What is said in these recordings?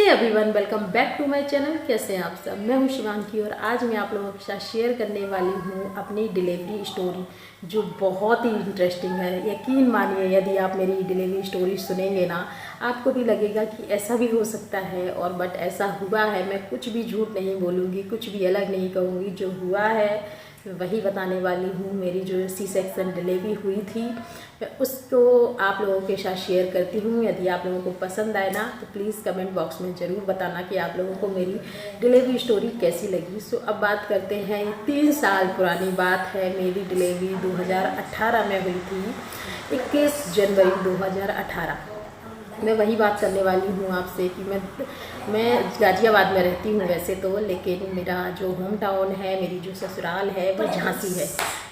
Everyone, welcome back to my channel. कैसे हैं आप सब? मैं हूं शिवांगी और आज मैं आप लोगों के साथ शेयर करने वाली हूं अपनी डिलीवरी स्टोरी जो बहुत ही इंटरेस्टिंग है। यकीन मानिए, यदि आप मेरी डिलीवरी स्टोरी सुनेंगे ना, आपको भी लगेगा कि ऐसा भी हो सकता है। और बट ऐसा हुआ है, मैं कुछ भी झूठ नहीं बोलूँगी, कुछ भी अलग नहीं कहूँगी। जो हुआ है वही बताने वाली हूँ। मेरी जो सी सेक्शन डिलीवरी हुई थी, मैं उसको आप लोगों के साथ शेयर करती हूँ। यदि आप लोगों को पसंद आए ना, तो प्लीज़ कमेंट बॉक्स में ज़रूर बताना कि आप लोगों को मेरी डिलीवरी स्टोरी कैसी लगी। सो अब बात करते हैं। 3 साल पुरानी बात है। मेरी डिलीवरी 2018 में हुई थी, 21 जनवरी 2018। मैं वही बात करने वाली हूँ आपसे कि मैं गाज़ियाबाद में रहती हूँ वैसे तो, लेकिन मेरा जो होम टाउन है, मेरी जो ससुराल है वो झांसी है।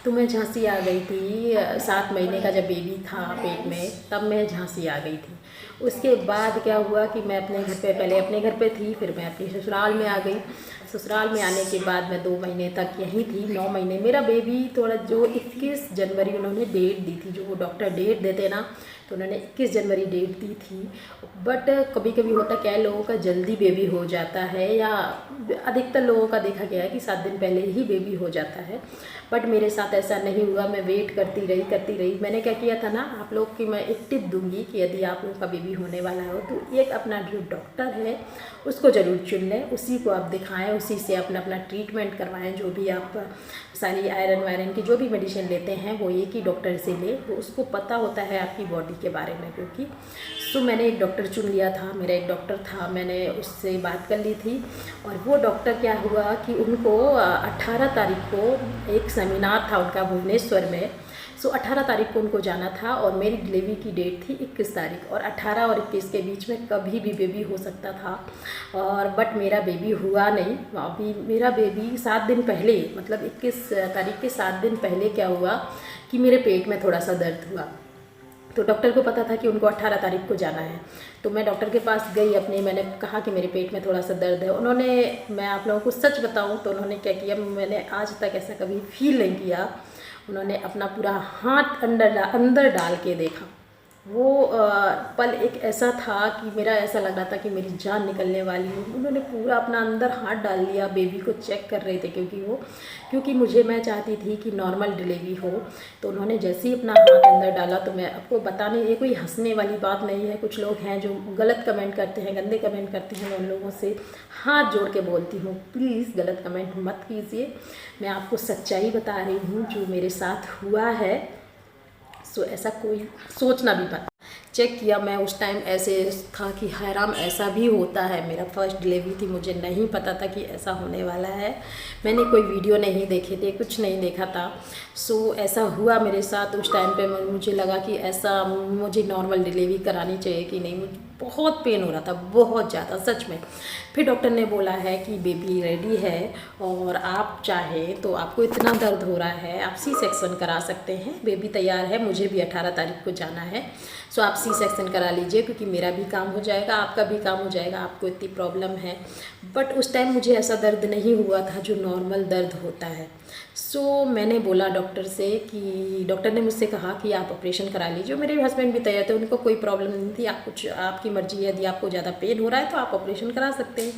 तो मैं झांसी आ गई थी 7 महीने का जब बेबी था पेट में, तब मैं झांसी आ गई थी। उसके बाद क्या हुआ कि मैं अपने घर पे, पहले अपने घर पे थी, फिर मैं अपनी ससुराल में आ गई। ससुराल में आने के बाद मैं 2 महीने तक यहीं थी। 9 महीने मेरा बेबी थोड़ा, जो 21 जनवरी उन्होंने डेट दी थी, जो वो डॉक्टर डेट देते ना, तो उन्होंने 21 जनवरी डेट दी थी। बट कभी कभी होता क्या है, लोगों का जल्दी बेबी हो जाता है, या अधिकतर लोगों का देखा गया है कि 7 दिन पहले ही बेबी हो जाता है। बट मेरे साथ ऐसा नहीं हुआ। मैं वेट करती रही। मैंने क्या किया था ना, आप लोग की मैं एक टिप दूंगी कि यदि आप लोगों का बेबी होने वाला हो तो एक अपना जो डॉक्टर है उसको ज़रूर चुन लें, उसी को आप दिखाएं, उसी से अपना अपना ट्रीटमेंट करवाएं। जो भी आप सारी आयरन वायरन की जो भी मेडिसिन लेते हैं वो एक ही डॉक्टर से लें, वो उसको पता होता है आपकी बॉडी के बारे में। क्योंकि मैंने एक डॉक्टर चुन लिया था, मेरा एक डॉक्टर था, मैंने उससे बात कर ली थी। और वो डॉक्टर क्या हुआ कि उनको 18 तारीख को एक सेमिनार था उनका भुवनेश्वर में। 18 तारीख को उनको जाना था और मेरी डिलीवरी की डेट थी 21 तारीख, और 18 और 21 के बीच में कभी भी बेबी हो सकता था। और बट मेरा बेबी हुआ नहीं। अभी मेरा बेबी 7 दिन पहले, मतलब 21 तारीख के 7 दिन पहले क्या हुआ कि मेरे पेट में थोड़ा सा दर्द हुआ। तो डॉक्टर को पता था कि उनको 18 तारीख को जाना है। तो मैं डॉक्टर के पास गई अपने, मैंने कहा कि मेरे पेट में थोड़ा सा दर्द है। उन्होंने, मैं आप लोगों को सच बताऊं तो उन्होंने क्या किया, मैंने आज तक ऐसा कभी फील नहीं किया। उन्होंने अपना पूरा हाथ अंदर डाल के देखा। वो पल एक ऐसा था कि मेरा ऐसा लग रहा था कि मेरी जान निकलने वाली है। उन्होंने पूरा अपना अंदर हाथ डाल लिया, बेबी को चेक कर रहे थे, क्योंकि मैं चाहती थी कि नॉर्मल डिलीवरी हो। तो उन्होंने जैसे ही अपना हाथ अंदर डाला, तो मैं आपको बताने, ये कोई हंसने वाली बात नहीं है। कुछ लोग हैं जो गलत कमेंट करते हैं, गंदे कमेंट करते हैं, मैं उन लोगों से हाथ जोड़ के बोलती हूँ, प्लीज़ गलत कमेंट मत कीजिए। मैं आपको सच्चाई बता रही हूँ जो मेरे साथ हुआ है। ऐसा कोई सोचना भी मत। चेक किया मैं उस टाइम, ऐसे था कि हैराम ऐसा भी होता है। मेरा फर्स्ट डिलीवरी थी, मुझे नहीं पता था कि ऐसा होने वाला है। मैंने कोई वीडियो नहीं देखे थे, कुछ नहीं देखा था। ऐसा हुआ मेरे साथ। उस टाइम पे मुझे लगा कि ऐसा मुझे नॉर्मल डिलीवरी करानी चाहिए कि नहीं। मुझे बहुत पेन हो रहा था, बहुत ज़्यादा, सच में। फिर डॉक्टर ने बोला है कि बेबी रेडी है और आप चाहें तो, आपको इतना दर्द हो रहा है, आप सी सेक्शन करा सकते हैं, बेबी तैयार है, मुझे भी 18 तारीख को जाना है। आप सी सेक्शन करा लीजिए, क्योंकि मेरा भी काम हो जाएगा, आपका भी काम हो जाएगा, आपको इतनी प्रॉब्लम है। बट उस टाइम मुझे ऐसा दर्द नहीं हुआ था जो नॉर्मल दर्द होता है। मैंने बोला डॉक्टर से कि, डॉक्टर ने मुझसे कहा कि आप ऑपरेशन करा लीजिए। मेरे हस्बैंड भी तैयार थे, उनको कोई प्रॉब्लम नहीं थी। आपकी मर्जी है, यदि आपको ज़्यादा पेन हो रहा है तो आप ऑपरेशन करा सकते हैं।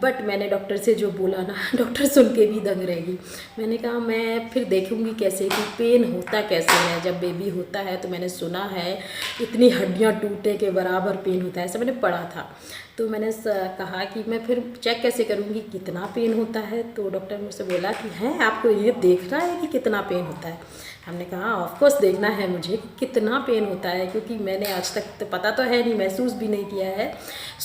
बट मैंने डॉक्टर से जो बोला ना, डॉक्टर सुन के भी दंग रहेगी। मैंने कहा मैं फिर देखूंगी कैसे कि पेन होता कैसे है जब बेबी होता है। तो मैंने सुना है इतनी हड्डियां टूटे के बराबर पेन होता है, ऐसा मैंने पढ़ा था। तो मैंने कहा कि मैं फिर चेक कैसे करूंगी कितना पेन होता है। तो डॉक्टर मुझसे बोला कि है, आपको ये देखना है कि कितना पेन होता है। हमने कहा ऑफकोर्स देखना है मुझे कितना पेन होता है, क्योंकि मैंने आज तक तो पता तो है नहीं, महसूस भी नहीं किया है।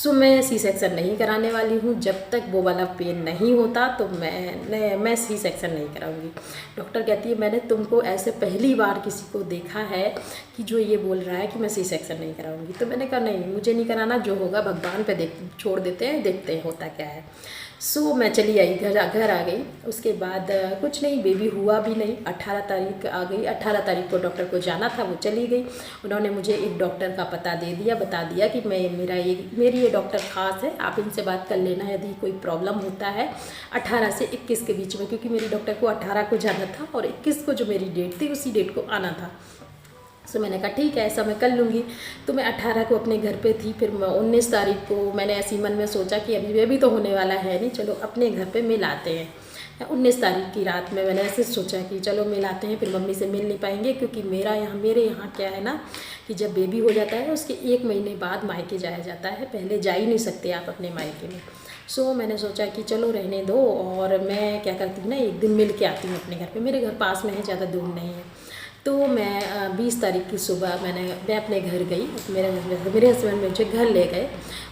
मैं सी सेक्शन नहीं कराने वाली हूँ। जब तक वो वाला पेन नहीं होता तो मैं सी सेक्शन नहीं कराऊंगी। डॉक्टर कहती है मैंने तुमको ऐसे पहली बार किसी को देखा है कि जो ये बोल रहा है कि मैं सी सेक्शन नहीं कराऊंगी। तो मैंने कहा नहीं, मुझे नहीं कराना, जो होगा भगवान पे छोड़ देते हैं, देखते हैं होता क्या है। मैं चली आई, घर आ गई। उसके बाद कुछ नहीं, बेबी हुआ भी नहीं। 18 तारीख आ गई, 18 तारीख को डॉक्टर को जाना था, वो चली गई। उन्होंने मुझे एक डॉक्टर का पता दे दिया, बता दिया कि मेरी ये डॉक्टर ख़ास है, आप इनसे बात कर लेना यदि कोई प्रॉब्लम होता है 18 से 21 के बीच में। क्योंकि मेरी डॉक्टर को 18 को जाना था और 21 को जो मेरी डेट थी उसी डेट को आना था। सो मैंने कहा ठीक है, ऐसा मैं कर लूँगी। तो मैं 18 को अपने घर पे थी, फिर मैं 19 तारीख को मैंने ऐसी मन में सोचा कि अभी बेबी तो होने वाला है नहीं, चलो अपने घर पे मिल आते हैं। 19 तारीख की रात में मैंने ऐसे सोचा कि चलो मिल आते हैं, फिर मम्मी से मिल नहीं पाएंगे, क्योंकि मेरे यहाँ क्या है ना कि जब बेबी हो जाता है उसके 1 महीने बाद मायके जाया जाता है, पहले जा ही नहीं सकते आप अपने मायके में। सो मैंने सोचा कि चलो रहने दो, और मैं क्या करती हूँ ना, एक दिन मिल के आती हूँ अपने घर पे, मेरे घर पास में है, ज़्यादा दूर नहीं है। तो मैं 20 तारीख की सुबह मैं अपने घर गई, मेरे हस्बैंड मुझे घर ले गए,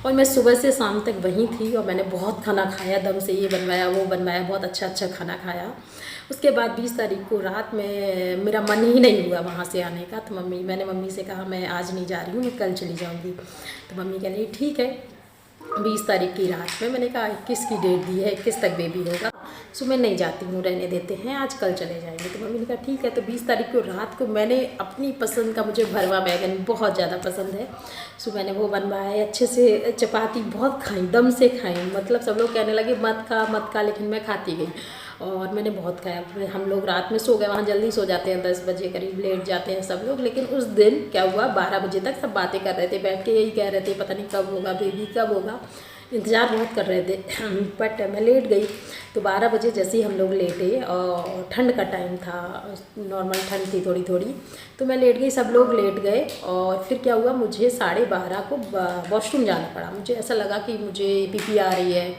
और मैं सुबह से शाम तक वहीं थी, और मैंने बहुत खाना खाया, दम से ये बनवाया वो बनवाया, बहुत अच्छा अच्छा खाना खाया। उसके बाद 20 तारीख को रात में मेरा मन ही नहीं हुआ वहाँ से आने का, तो मैंने मम्मी से कहा मैं आज नहीं जा रही हूँ, मैं कल चली जाऊँगी। तो मम्मी कह रही ठीक है। 20 तारीख की रात में मैंने कहा 21 की डेट दी है, 21 तक बेबी होगा, सो मैं नहीं जाती हूँ, रहने देते हैं, आज कल चले जाएंगे। तो मम्मी ने कहा ठीक है। तो 20 तारीख को रात को मैंने अपनी पसंद का, मुझे भरवा बैगन बहुत ज़्यादा पसंद है, सो मैंने वो बनवाया, अच्छे से चपाती बहुत खाई, दम से खाई, मतलब सब लोग कहने लगे मत खा, लेकिन मैं खाती गई, और मैंने बहुत खाया। फिर हम लोग रात में सो गए, वहाँ जल्दी सो जाते हैं, 10 बजे करीब लेट जाते हैं सब लोग, लेकिन उस दिन क्या हुआ, 12 बजे तक सब बातें कर रहे थे बैठ के, यही कह रहे थे पता नहीं कब होगा बेबी, कब होगा, इंतज़ार बहुत कर रहे थे। बट मैं लेट गई। तो 12 बजे जैसे ही हम लोग लेटे, और ठंड का टाइम था, नॉर्मल ठंड थी थोड़ी थोड़ी, तो मैं लेट गई, सब लोग लेट गए, और फिर क्या हुआ, मुझे 12:30 को वॉशरूम जाना पड़ा। मुझे ऐसा लगा कि मुझे पीपी आ रही है,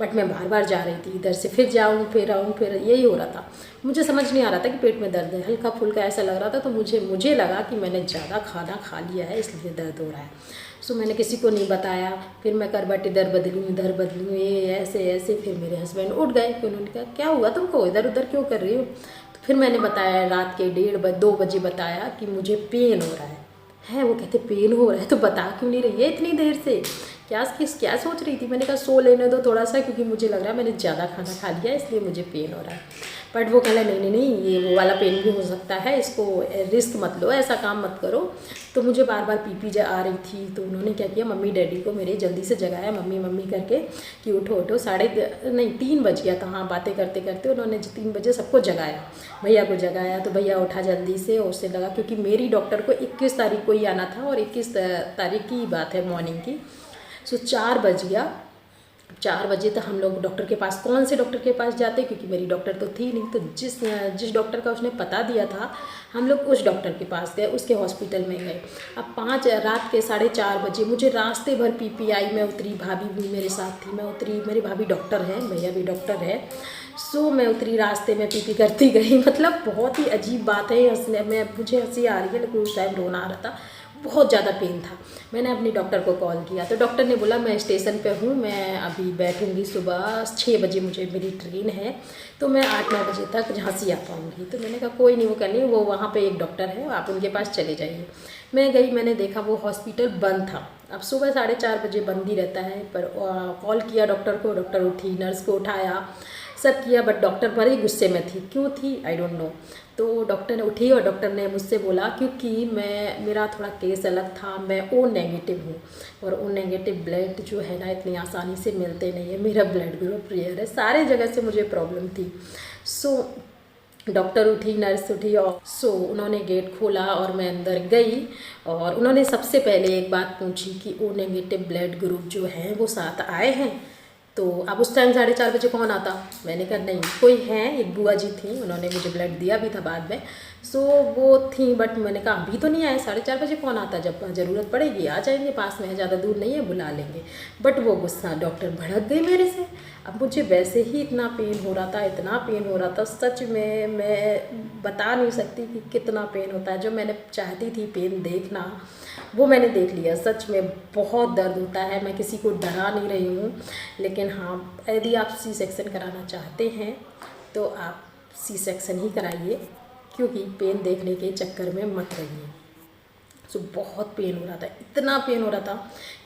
बट मैं बार बार जा रही थी, इधर से फिर जाऊँ फिर आऊँ, फिर यही हो रहा था। मुझे समझ नहीं आ रहा था कि पेट में दर्द है, हल्का फुल्का ऐसा लग रहा था, तो मुझे लगा कि मैंने ज़्यादा खाना खा लिया है, इसलिए दर्द हो रहा है। सो मैंने किसी को नहीं बताया, फिर मैं करवट इधर बदलूँ, ये ऐसे ऐसे। फिर मेरे हस्बैंड उठ गए, फिर उन्होंने कहा क्या हुआ तुमको, इधर उधर क्यों कर रही हो। तो फिर मैंने बताया, रात के 1:30-2 बजे बताया कि मुझे पेन हो रहा है। वो कहते पेन हो रहा है तो बता क्यों नहीं रही है इतनी देर से, क्या सोच रही थी। मैंने कहा सो लेने दो थोड़ा सा, क्योंकि मुझे लग रहा है मैंने ज़्यादा खाना खा लिया, इसलिए मुझे पेन हो रहा है। बट वो कहला नहीं, ये वो वाला पेन भी हो सकता है, इसको रिस्क मत लो, ऐसा काम मत करो। तो मुझे बार बार पीपी आ रही थी, तो उन्होंने क्या किया, मम्मी डैडी को मेरे जल्दी से जगाया, मम्मी मम्मी करके कि उठो उठो। 3 बज गया था, हाँ बातें करते करते उन्होंने 3 बजे सबको जगाया, भैया को जगाया, तो भैया उठा जल्दी से, और उससे लगा, क्योंकि मेरी डॉक्टर को 21 तारीख को ही आना था, और 21 तारीख की बात है मॉर्निंग की। सो 4 बज गया। 4 बजे तक हम लोग डॉक्टर के पास, कौन से डॉक्टर के पास जाते, क्योंकि मेरी डॉक्टर तो थी नहीं, तो जिस डॉक्टर का उसने पता दिया था, हम लोग उस डॉक्टर के पास गए, उसके हॉस्पिटल में गए। अब रात के 4:30 बजे मुझे रास्ते भर पीपी आई, मैं उतरी, भाभी भी मेरे साथ थी, मैं उतरी, मेरी भाभी डॉक्टर है, भैया भी डॉक्टर है। सो मैं उतरी, रास्ते में पीपी करती गई। मतलब बहुत ही अजीब बात है, मुझे हंसी आ रही है, लेकिन उस टाइम रोना आ रहा था, बहुत ज़्यादा पेन था। मैंने अपनी डॉक्टर को कॉल किया, तो डॉक्टर ने बोला मैं स्टेशन पे हूँ, मैं अभी बैठूँगी, सुबह 6 बजे मुझे मेरी ट्रेन है, तो मैं 8-9 बजे तक झांसी आ पाऊँगी। तो मैंने कहा कोई नहीं, वो कह नहीं, वो वहाँ पे एक डॉक्टर है, आप उनके पास चले जाइए। मैं गई, मैंने देखा वो हॉस्पिटल बंद था। अब सुबह 4:30 बजे बंद ही रहता है, पर कॉल किया डॉक्टर को, डॉक्टर उठी, नर्स को उठाया, सब किया, बट डॉक्टर बड़े गुस्से में थी, क्यों थी आई डोंट नो। तो डॉक्टर ने उठी, और डॉक्टर ने मुझसे बोला, क्योंकि मेरा थोड़ा केस अलग था, मैं ओ नेगेटिव हूँ, और ओ नेगेटिव ब्लड जो है ना इतनी आसानी से मिलते नहीं है, मेरा ब्लड ग्रुप रेयर है, सारे जगह से मुझे प्रॉब्लम थी। सो डॉक्टर उठी, नर्स उठी, और उन्होंने गेट खोला, और मैं अंदर गई, और उन्होंने सबसे पहले एक बात पूछी कि ओ नेगेटिव ब्लड ग्रुप जो है वो साथ आए हैं। तो अब उस टाइम 4:30 बजे कौन आता, मैंने कहा नहीं, कोई है, एक बुआ जी थी, उन्होंने मुझे ब्लड दिया भी था बाद में। सो वो थी, बट मैंने कहा अभी तो नहीं आए, 4:30 बजे कौन आता, जब ज़रूरत पड़ेगी आ जाएंगे, पास में है, ज़्यादा दूर नहीं है, बुला लेंगे। बट वो गुस्सा, डॉक्टर भड़क गई मेरे से। अब मुझे वैसे ही इतना पेन हो रहा था, इतना पेन हो रहा था, सच में मैं बता नहीं सकती कि कितना पेन होता है। जो मैंने चाहती थी पेन देखना, वो मैंने देख लिया। सच में बहुत दर्द होता है, मैं किसी को डरा नहीं रही हूँ, लेकिन हाँ, यदि आप सी सेक्शन कराना चाहते हैं तो आप सी सेक्शन ही कराइए, क्योंकि पेन देखने के चक्कर में मत रहिए। सो बहुत पेन हो रहा था, इतना पेन हो रहा था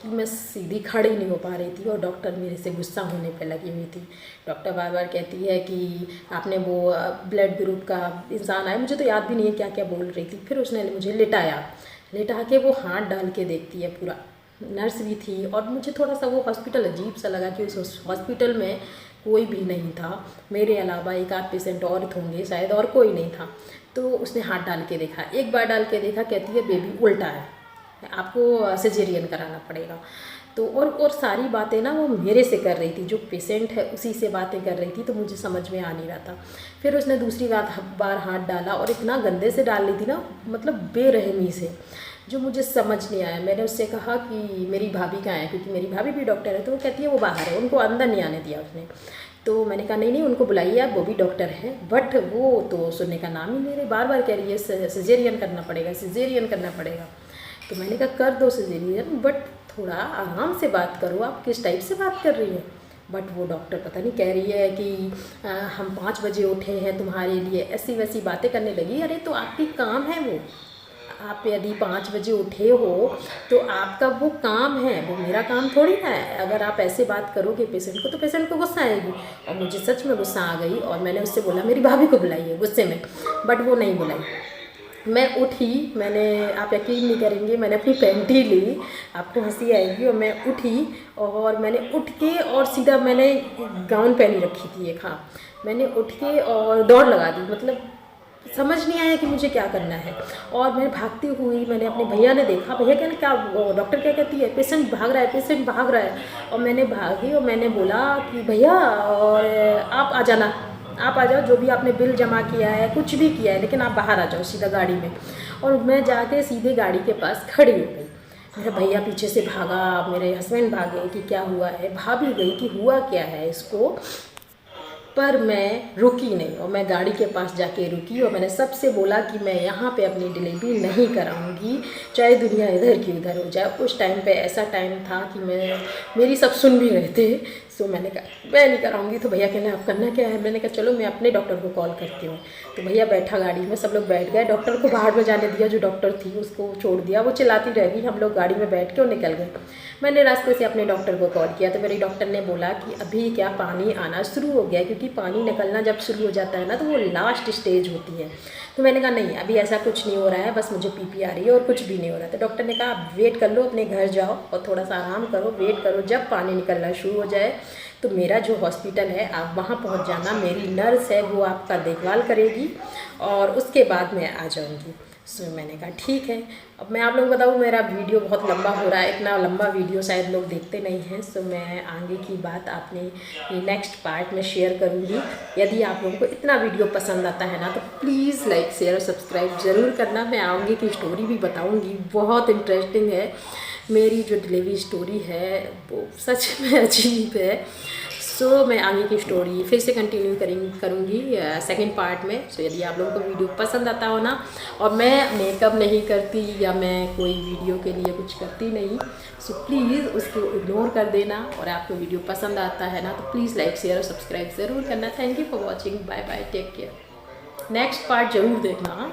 कि मैं सीधी खड़ी नहीं हो पा रही थी, और डॉक्टर मेरे से गुस्सा होने पे लगी हुई थी। डॉक्टर बार बार कहती है कि आपने वो ब्लड ग्रुप का इंसान आया, मुझे तो याद भी नहीं है क्या क्या बोल रही थी। फिर उसने मुझे लिटा के वो हाथ डाल के देखती है पूरा, नर्स भी थी। और मुझे थोड़ा सा वो हॉस्पिटल अजीब सा लगा कि उस हॉस्पिटल में कोई भी नहीं था, मेरे अलावा एक आध पेशेंट और होंगे शायद, और कोई नहीं था। तो उसने हाथ डाल के देखा, एक बार डाल के देखा, कहती है बेबी उल्टा है, आपको सिजेरियन कराना पड़ेगा। तो और सारी बातें ना वो मेरे से कर रही थी, जो पेशेंट है उसी से बातें कर रही थी, तो मुझे समझ में आ नहीं रहा था। फिर उसने दूसरी बार हाथ डाला और इतना गंदे से डाल ली थी ना, मतलब बेरहमी से, जो मुझे समझ नहीं आया। मैंने उससे कहा कि मेरी भाभी कहाँ है, क्योंकि मेरी भाभी भी डॉक्टर है। तो वो कहती है वो बाहर है, उनको अंदर नहीं आने दिया उसने। तो मैंने कहा नहीं उनको बुलाइए आप, वो भी डॉक्टर है। बट वो तो सुनने का नाम ही नहीं रहे, बार बार कह रही है सिजेरियन करना पड़ेगा, सिजेरियन करना पड़ेगा। तो मैंने कहा कर दो सिजेरियन, बट थोड़ा आराम से बात करो, आप किस टाइप से बात कर रही है। बट वो डॉक्टर पता नहीं कह रही है कि हम 5 बजे उठे हैं तुम्हारे लिए, ऐसी वैसी बातें करने लगी। अरे तो आपकी काम है वो, आप यदि 5 बजे उठे हो तो आपका वो काम है, वो मेरा काम थोड़ी ना है। अगर आप ऐसे बात करोगे पेशेंट को तो पेशेंट को गुस्सा आएगी। और मुझे सच में गुस्सा आ गई और मैंने उससे बोला मेरी भाभी को बुलाइए गुस्से में, बट वो नहीं बुलाई। मैं उठी, मैंने, आप यकीन नहीं करेंगे, मैंने अपनी पैंटी ली, आपको हंसी आएगी, और मैं उठी और मैंने उठ के और सीधा मैंने गाउन पहनी रखी थी एक, हाँ, मैंने उठ के और दौड़ लगा दी। मतलब समझ नहीं आया कि मुझे क्या करना है। और मैं भागती हुई, मैंने अपने भैया ने देखा, भैया कहने क्या डॉक्टर क्या कहती है, पेशेंट भाग रहा है, पेशेंट भाग रहा है। और मैंने भागी और मैंने बोला कि भैया और आप आ जाना, आप आ जाओ, जो भी आपने बिल जमा किया है, कुछ भी किया है, लेकिन आप बाहर आ जाओ सीधा गाड़ी में। और मैं जाके सीधे गाड़ी के पास खड़ी हो गई। मेरा भैया पीछे से भागा, मेरे हस्बैंड भागे कि क्या हुआ है, भाभी गई कि हुआ क्या है इसको। पर मैं रुकी नहीं और मैं गाड़ी के पास जाके रुकी और मैंने सबसे बोला कि मैं यहाँ पे अपनी डिलीवरी नहीं कराऊंगी, चाहे दुनिया इधर की उधर हो जाए। उस टाइम पे ऐसा टाइम था कि मेरी सब सुन भी रहे थे। सो मैंने कहा मैं नहीं कराऊंगी। तो भैया कहने आप करना क्या है, मैंने कहा चलो मैं अपने डॉक्टर को कॉल करती हूँ। तो भैया बैठा गाड़ी में, सब लोग बैठ गए, डॉक्टर को बाहर में जाने दिया, जो डॉक्टर थी उसको छोड़ दिया, वो चिल्लाती रहेगी। हम लोग गाड़ी में बैठ के और निकल गए। मैंने रास्ते से अपने डॉक्टर को कॉल किया तो मेरे डॉक्टर ने बोला कि अभी क्या पानी आना शुरू हो गया, क्योंकि पानी निकलना जब शुरू हो जाता है ना तो वो लास्ट स्टेज होती है। तो मैंने कहा नहीं अभी ऐसा कुछ नहीं हो रहा है, बस मुझे पीपी आ रही है और कुछ भी नहीं हो रहा है। तो डॉक्टर ने कहा आप वेट कर लो, अपने घर जाओ और थोड़ा सा आराम करो, वेट करो, जब पानी निकलना शुरू हो जाए तो मेरा जो हॉस्पिटल है आप वहाँ पहुँच जाना, मेरी नर्स है वो आपका देखभाल करेगी और उसके बाद मैं आ जाऊँगी। सो मैंने कहा ठीक है। अब मैं आप लोगों को बताऊँ मेरा वीडियो बहुत लंबा हो रहा है, इतना लंबा वीडियो शायद लोग देखते नहीं हैं। सो मैं आगे की बात आपने नेक्स्ट पार्ट में शेयर करूँगी। यदि आप लोगों को इतना वीडियो पसंद आता है ना तो प्लीज़ लाइक शेयर और सब्सक्राइब ज़रूर करना। मैं आगे की स्टोरी भी बताऊँगी, बहुत इंटरेस्टिंग है। मेरी जो डिलीवरी स्टोरी है वो सच में अजीब है। सो मैं आगे की स्टोरी फिर से कंटिन्यू करूँगी सेकंड पार्ट में। सो यदि आप लोगों को वीडियो पसंद आता हो ना, और मैं मेकअप नहीं करती या मैं कोई वीडियो के लिए कुछ करती नहीं, सो प्लीज़ उसको इग्नोर कर देना। और आपको वीडियो पसंद आता है ना तो प्लीज़ लाइक शेयर और सब्सक्राइब ज़रूर करना। Thank you for watching, bye bye, take care. Next part ज़रूर देखना।